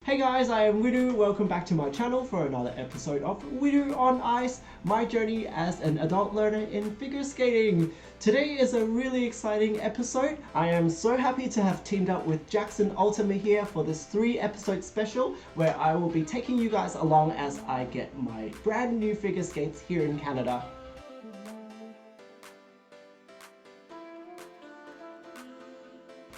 Hey guys, I am Wirru. Welcome back to my channel for another episode of Wirru on Ice, my journey as an adult learner in figure skating. Today is a really exciting episode. I am so happy to have teamed up with Jackson Ultima here for this 3-episode special where I will be taking you guys along as I get my brand new figure skates here in Canada.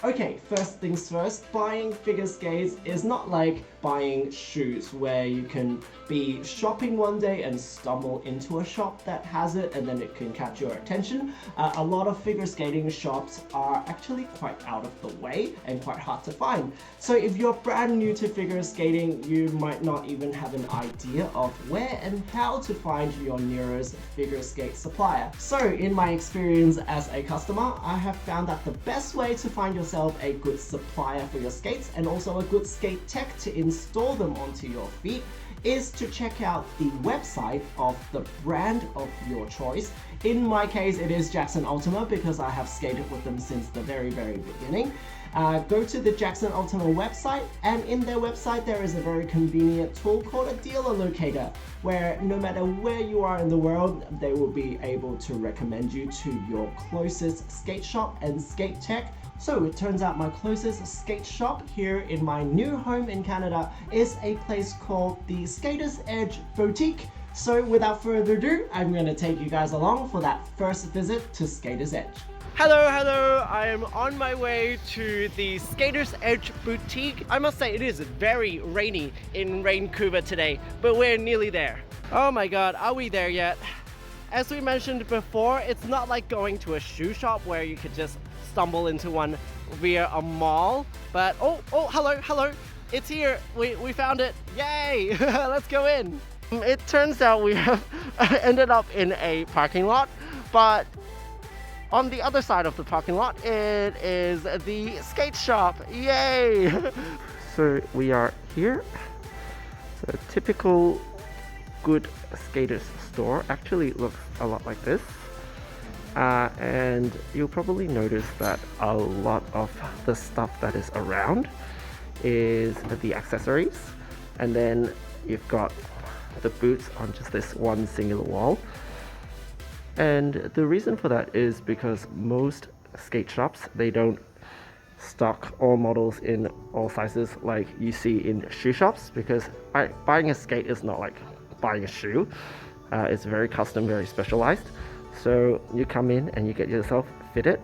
Okay, first things first, buying figure skates is not like buying shoes where you can be shopping one day and stumble into a shop that has it and then it can catch your attention. A lot of figure skating shops are actually quite out of the way and quite hard to find. So if you're brand new to figure skating, you might not even have an idea of where and how to find your nearest figure skate supplier. So in my experience as a customer, I have found that the best way to find yourself a good supplier for your skates and also a good skate tech to install them onto your feet is to check out the website of the brand of your choice. In my case, it is Jackson Ultima because I have skated with them since the very beginning. Go to the Jackson Ultima website, and in their website there is a very convenient tool called a dealer locator, where no matter where you are in the world, they will be able to recommend you to your closest skate shop and skate tech. So it turns out my closest skate shop here in my new home in Canada is a place called the Skater's Edge Boutique. So without further ado, I'm going to take you guys along for that first visit to Skater's Edge. Hello, I am on my way to the Skater's Edge Boutique. I must say it is very rainy in Vancouver today, but we're nearly there. Oh my god, are we there yet? As we mentioned before, it's not like going to a shoe shop where you could just stumble into one via a mall, but oh, hello, it's here, we found it, yay! Let's go in. It turns out we have ended up in a parking lot, but on the other side of the parking lot, it is the skate shop, yay! So we are here. So a typical good skater's store actually looks a lot like this. And you'll probably notice that a lot of the stuff that is around is the accessories, and then you've got the boots on just this one singular wall. And the reason for that is because most skate shops, they don't stock all models in all sizes like you see in shoe shops, because buying a skate is not like buying a shoe. It's very custom, very specialized. So you come in and you get yourself fitted,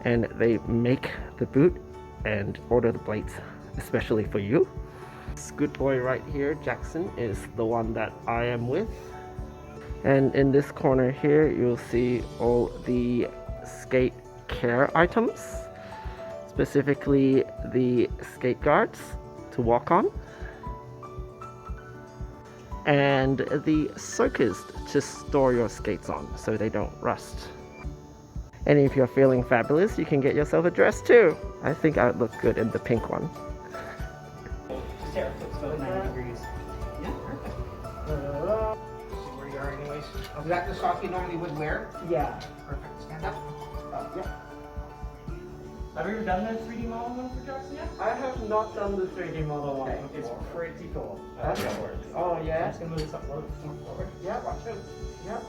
and they make the boot and order the blades especially for you. This good boy right here, Jackson, is the one that I am with. And in this corner here, you'll see all the skate care items, specifically the skate guards to walk on, and the soakers to store your skates on so they don't rust. And if you're feeling fabulous, you can get yourself a dress too. I think I would look good in the pink one. Sarah, flips about 90 degrees. Yeah, perfect. See where you are anyways. Is that the sock you normally would wear? Yeah. Perfect. Stand up. Yeah. Have you ever done the 3D model one for Jackson yet? I have not done the 3D model one Okay, it's before. pretty cool. Okay. Oh I'm yeah? just gonna move this up more forward. Yeah. Watch out. Yep.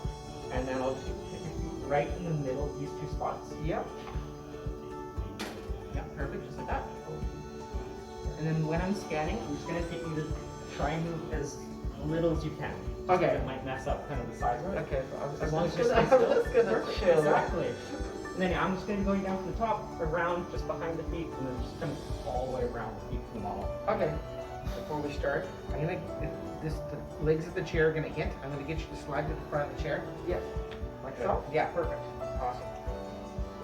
And then I'll just hit your feet right in the middle of these two spots. Yep. Yeah, perfect, just like that. And then when I'm scanning, I'm just gonna get you to try and move as little as you can. Just Okay. 'cause it might mess up kind of the size of it. Okay, so As long as you I'm stay still. just gonna Perfect, chill. exactly. And then I'm just going to be going down from the top, around, just behind the feet, and then just come all the way around the feet from the model. Okay. Before we start, I'm gonna, the legs of the chair are gonna hit. I'm gonna get you to slide to the front of the chair. Yes. Like so? Yeah, perfect. Awesome.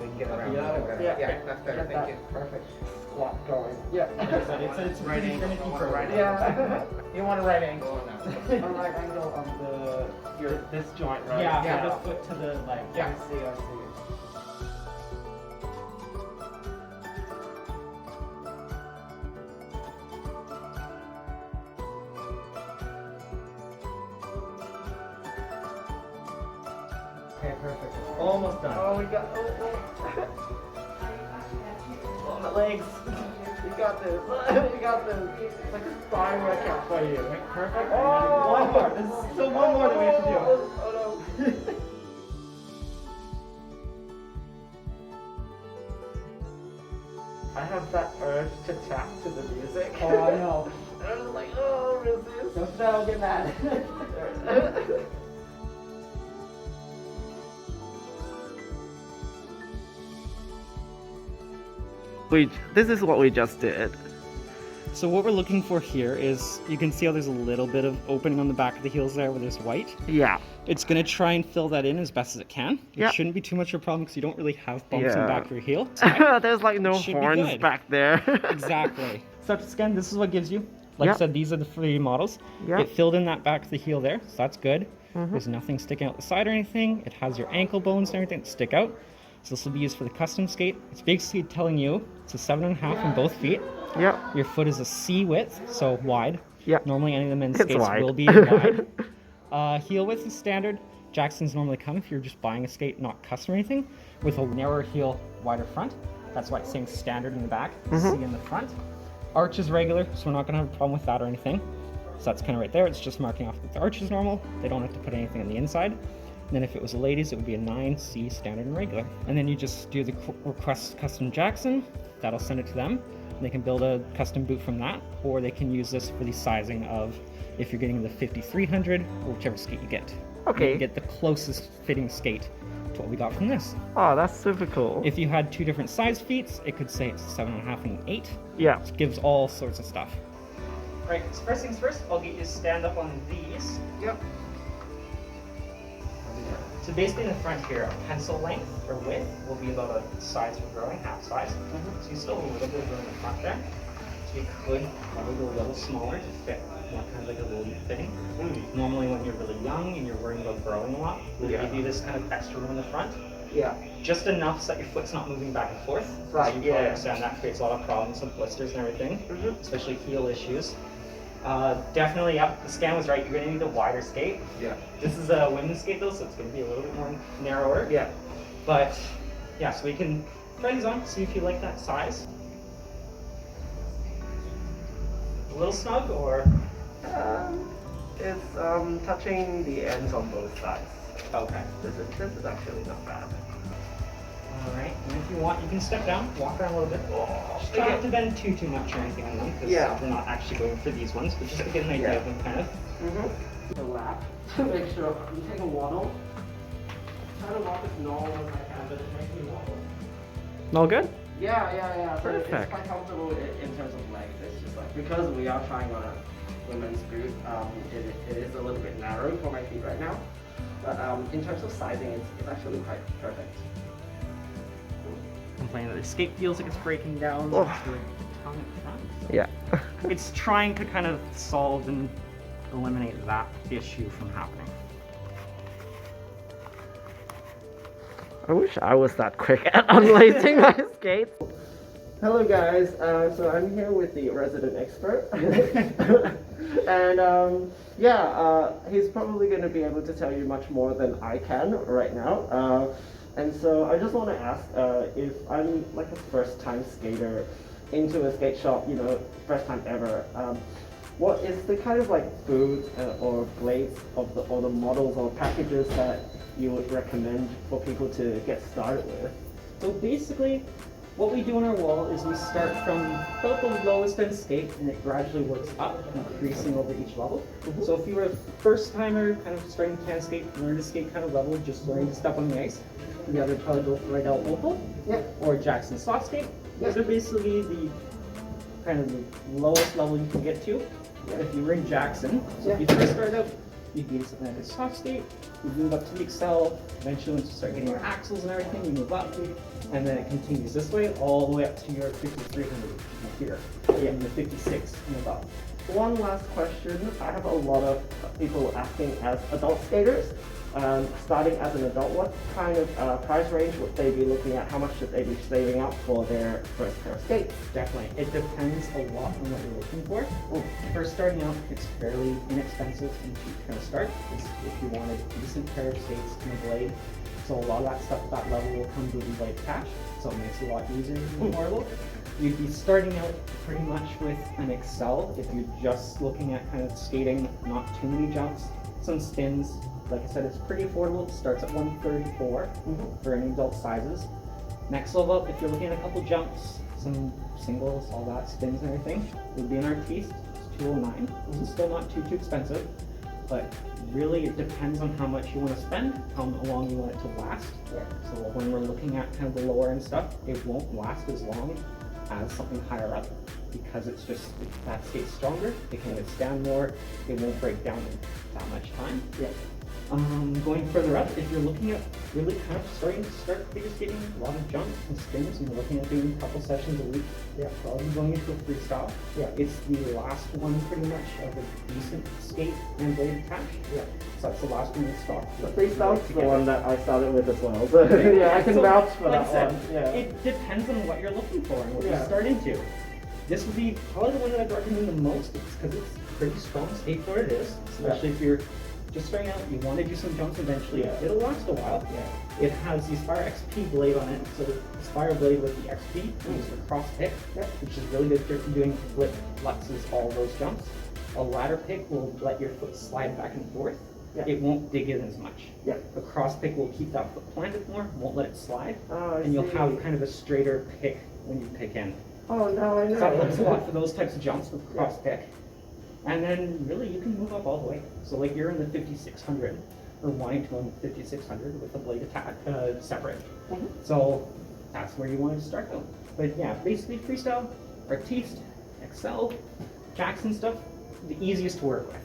We can get around. Yeah. That's better. Get Thank that you. perfect squat going. Yeah. It's Right pretty angle. finicky You for want a right Yeah. You want a right angle on that. A right angle on this joint, right? Yeah, Yeah. from the foot to the leg. Yeah. I see. Okay, perfect. Almost done. Oh, we got. On the legs. got this. You got this. It's like a spine workout for you. Perfect. Oh, one more. There's still one more that we have to do. Oh no. I have that urge to tap to the music. Oh, I know. And I'm just like, oh, resist. Don't get mad. This is what we just did. So what we're looking for here is, you can see how there's a little bit of opening on the back of the heels there where there's white. Yeah. It's going to try and fill that in as best as it can. Yeah. It shouldn't be too much of a problem because you don't really have bumps in the back of your heel. There's like no Should be horns good. back there. Exactly. Start to scan, this is what gives you. Like Yeah. I said, these are the free models. Yeah. It filled in that back of the heel there, so that's good. There's nothing sticking out the side or anything. It has your ankle bones and everything that stick out. So this will be used for the custom skate. It's basically telling you it's a 7.5 on both feet. Yeah. Your foot is a C width, so wide. Yeah. Normally any of the men's It's skates wide. will be wide. Heel width is standard. Jackson's normally come if you're just buying a skate, not custom or anything, with a narrower heel, wider front. That's why it's saying standard in the back, C in the front. Arch is regular, so we're not going to have a problem with that or anything. So that's kind of right there. It's just marking off that the arch is normal. They don't have to put anything on the inside. And then if it was a ladies, it would be a 9C standard and regular. And then you just do the request custom Jackson. That'll send it to them. They can build a custom boot from that, or they can use this for the sizing of if you're getting the 5300 or whichever skate you get. Okay. You get the closest fitting skate to what we got from this. Oh, that's super cool. If you had two different size feet, it could say it's a 7.5 and an 8. Yeah. It gives all sorts of stuff. Right, so first things first, I'll get you to stand up on these. Yep. So basically in the front here, a pencil length or width will be about a size for growing, half size. So you still have a little bit of room in the front there. So you could probably go a little smaller to fit more kind of like a little fitting. Normally when you're really young and you're worrying about growing a lot, we'll give you this kind of extra room in the front. Yeah. Just enough so that your foot's not moving back and forth. Right, You yeah. probably understand that creates a lot of problems with blisters and everything, especially heel issues. Definitely, yep, the scan was right. You're going to need a wider skate. Yeah. This is a women's skate though, so it's going to be a little bit more narrower. Yeah. But yeah, so we can try these on, see if you like that size. A little snug or? It's touching the ends on both sides. Okay. This is actually not bad. Alright, and if you want, you can step down, walk around a little bit. Just try not to bend too much or anything on them, because we're not actually going for these ones, but just to get an idea of them kind of. The lap to make sure you take a waddle. Try to walk as normal as I can, but it makes me waddle. All good? Yeah. So Perfect. it's quite comfortable in terms of length. It's just like, because we are trying on a women's boot, it is a little bit narrow for my feet right now. But in terms of sizing, it's actually quite perfect. Complaining that the skate feels like it's breaking down. Oh. It's really the tongue at the front. Yeah. It's trying to kind of solve and eliminate that issue from happening. I wish I was that quick at unlacing my skates. Hello guys, so I'm here with the resident expert. And he's probably going to be able to tell you much more than I can right now. And so I just want to ask if I'm like a first time skater into a skate shop, first time ever, what is the kind of like boot or blades of all the models or packages that you would recommend for people to get started with? So basically, what we do on our wall is we start from about the lowest end skate and it gradually works up, increasing over each level. So if you were a first timer, kind of starting to skate, learn to skate kind of level, just learning to step on the ice, you either probably go for Rydell Opal or Jackson Soft Skate. Those are basically the kind of the lowest level you can get to. If you were in Jackson, so if you first start out, you can get something like a soft skate, you move up to the Excel, eventually once you start getting your axles and everything, you move up, and then it continues this way all the way up to your 5300 here, and the 56 and above. One last question. I have a lot of people asking as adult skaters, starting as an adult, what kind of price range would they be looking at? How much should they be saving up for their first pair of skates? Definitely. It depends a lot on what you're looking for. First starting out, it's fairly inexpensive and cheap to kind of start. If you want a decent pair of skates and a blade, So a lot of that stuff at that level will come to the blade attached, so it makes it a lot easier to be portable. You'd be starting out pretty much with an Excel if you're just looking at kind of skating, not too many jumps, some spins. Like I said, it's pretty affordable. It starts at 134 for any adult sizes. Next level up, if you're looking at a couple jumps, some singles, all that, spins and everything, would be an Artiste. It's 209. It's still not too expensive, but really it depends on how much you want to spend, how long you want it to last. So when we're looking at kind of the lower end stuff, it won't last as long as something higher up because it's just, that skate's stronger, it can withstand more, it won't break down in that much time. Going further up, if you're looking at really kind of starting to start figure skating, a lot of jumps and spins, and you're looking at doing a couple sessions a week, probably going into a freestyle. It's the last one pretty much of a decent skate and blade attached. So that's the last one we'll stop. The freestyle's the one that I started with as well. So I can vouch for like that one. Yeah. It depends on what you're looking for and what you start into. This would be probably the one that I'd recommend the most because it's pretty strong skate for what it is, especially if you're just starting out, you want to do some jumps eventually. It'll last a while. It has the Spire XP blade on it, so the Spire blade with the XP is the cross pick, which is really good for doing flip, fluxes, all those jumps. A ladder pick will let your foot slide back and forth. It won't dig in as much. The cross pick will keep that foot planted more, won't let it slide, and you'll have kind of a straighter pick when you pick in. Oh, now I know. So that helps a lot for those types of jumps with cross pick. And then really you can move up all the way. So like you're in the 5600 or wanting to go in the 5600 with the blade attack separate. So that's where you want to start though. But yeah, basically freestyle, Artiste, Excel, Jackson stuff, the easiest to work with.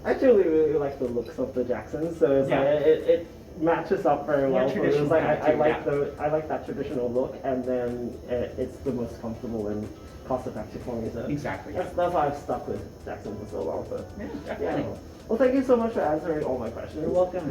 I actually really like the looks of the Jacksons, so it's like, it matches up very well. So it's like I like that traditional look, and then it's the most comfortable and cost-effective for me. So Exactly. That's why I've stuck with Jackson for so long. So Definitely. Well, thank you so much for answering all my questions. You're welcome.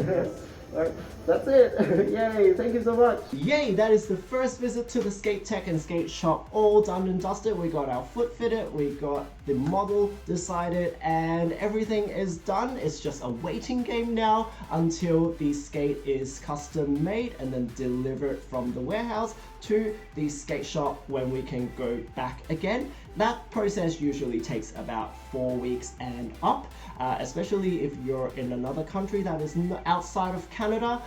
Alright, that's it. Yay! Thank you so much. Yay, that is the first visit to the Skate Tech and Skate Shop all done and dusted. We got our foot fitted, we got the model decided, and everything is done. It's just a waiting game now until the skate is custom made and then delivered from the warehouse to the skate shop when we can go back again. That process usually takes about 4 weeks and up, especially if you're in another country that is outside of Canada,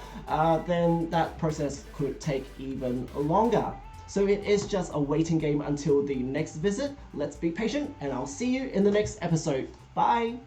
then that process could take even longer. So it is just a waiting game until the next visit. Let's be patient and I'll see you in the next episode. Bye!